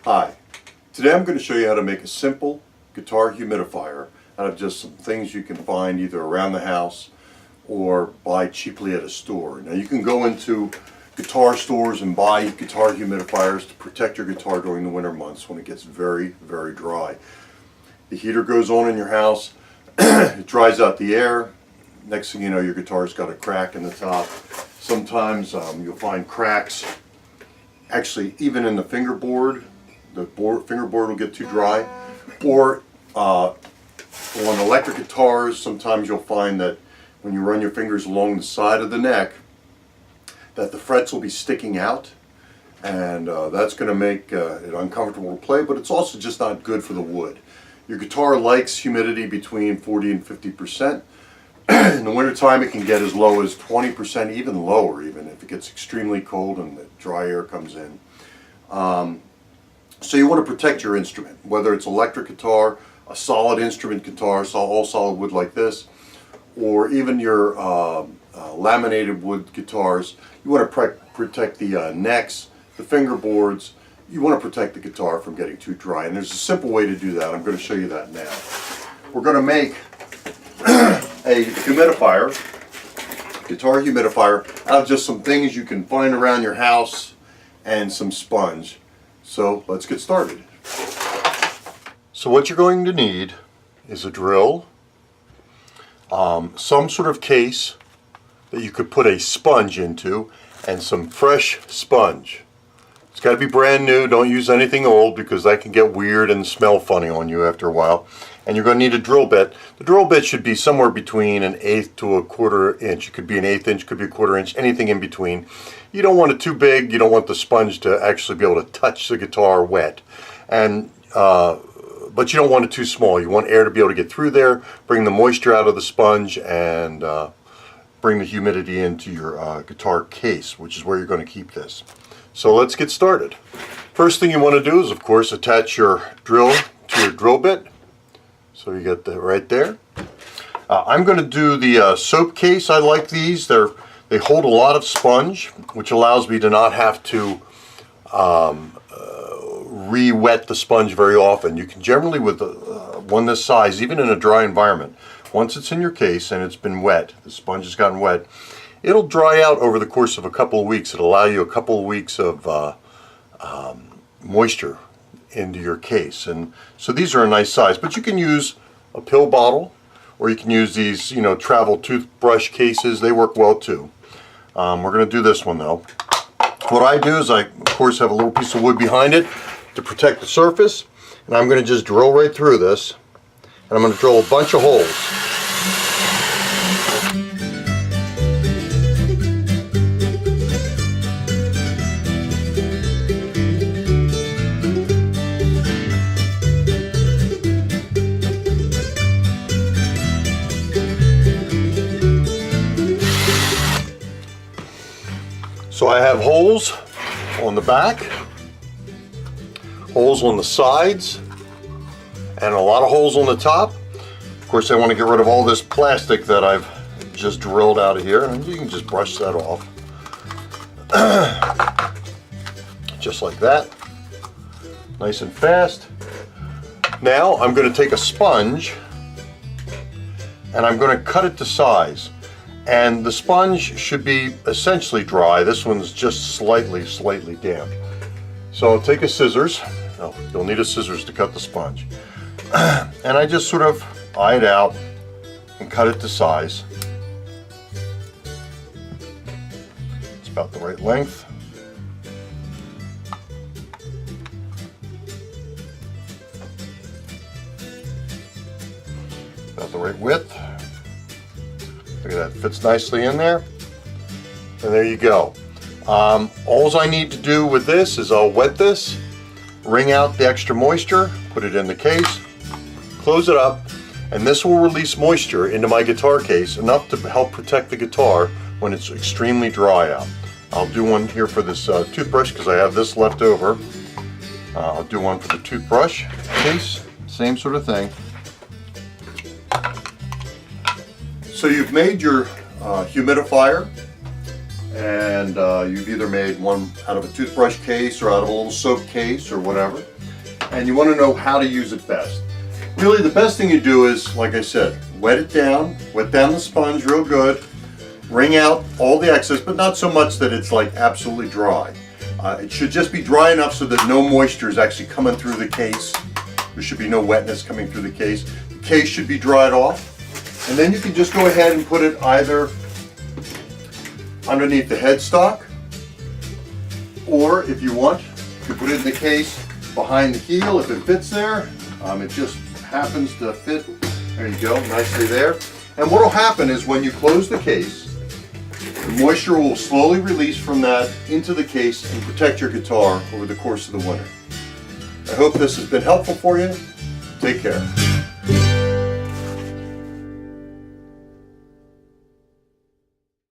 Hi, today I'm going to show you how to make a simple guitar humidifier out of just some things you can find either around the house or buy cheaply at a store. Now you can go into guitar stores and buy guitar humidifiers to protect your guitar during the winter months when it gets very, very dry. The heater goes on in your house, it dries out the air. Next thing you know, your guitar's got a crack in the top. Sometimes you'll find cracks, actually even in the fingerboard. The fingerboard will get too dry. Or on electric guitars, sometimes you'll find that when you run your fingers along the side of the neck, that the frets will be sticking out, and that's going to make it uncomfortable to play, but it's also just not good for the wood. Your guitar likes humidity between 40 and 50%. In the wintertime it can get as low as 20%, even lower even if it gets extremely cold and the dry air comes in. So you want to protect your instrument, whether it's electric guitar, a solid instrument guitar, all solid wood like this, or even your laminated wood guitars. You want to protect the necks, the fingerboards. You want to protect the guitar from getting too dry, and there's a simple way to do that. I'm going to show you that now. We're going to make a humidifier, guitar humidifier, out of just some things you can find around your house and some sponge. So let's get started. So what you're going to need is a drill, some sort of case that you could put a sponge into, and some fresh sponge. It's got to be brand new. Don't use anything old because that can get weird and smell funny on you after a while. And you're going to need a drill bit. The drill bit should be somewhere between 1/8 to 1/4 inch. It could be 1/8 inch, could be 1/4 inch, anything in between. You don't want it too big. You don't want the sponge to actually be able to touch the guitar wet. And but you don't want it too small. You want air to be able to get through there, bring the moisture out of the sponge, and bring the humidity into your guitar case, which is where you're going to keep this. So let's get started. First thing you want to do is, of course, attach your drill to your drill bit. So you get that right there. I'm going to do the soap case. I like these. They hold a lot of sponge, which allows me to not have to re-wet the sponge very often. You can generally, with one this size, even in a dry environment, once it's in your case and it's been wet, the sponge has gotten wet, it'll dry out over the course of a couple of weeks. It'll allow you a couple of weeks of moisture into your case. And so these are a nice size, but you can use a pill bottle, or you can use these, travel toothbrush cases. They work well too. We're going to do this one though. What I do is I, of course, have a little piece of wood behind it to protect the surface, and I'm going to just drill right through this, and I'm going to drill a bunch of holes. So I have holes on the back, holes on the sides, and a lot of holes on the top. Of course, I want to get rid of all this plastic that I've just drilled out of here, and you can just brush that off. Just like that. Nice and fast. Now I'm going to take a sponge and I'm going to cut it to size. And the sponge should be essentially dry. This one's just slightly damp. So I'll take a scissors. Oh, you'll need a scissors to cut the sponge. And I just sort of eye it out and cut it to size. It's about the right length. About the right width. Look at that, fits nicely in there. And there you go. All I need to do with this is I'll wet this, wring out the extra moisture, put it in the case, close it up, and this will release moisture into my guitar case enough to help protect the guitar when it's extremely dry out. I'll do one here for this toothbrush because I have this left over. I'll do one for the toothbrush case, same sort of thing. So you've made your humidifier, and you've either made one out of a toothbrush case or out of a little soap case or whatever. and you want to know how to use it best. Really, the best thing you do is, like I said, wet down the sponge real good, wring out all the excess, but not so much that it's like absolutely dry. It should just be dry enough so that no moisture is actually coming through the case. There should be no wetness coming through the case. The case should be dried off. And then you can just go ahead and put it either underneath the headstock, or if you want, you can put it in the case behind the heel if it fits there. It just happens to fit. There you go, nicely there. And what will happen is when you close the case, the moisture will slowly release from that into the case and protect your guitar over the course of the winter. I hope this has been helpful for you. Take care.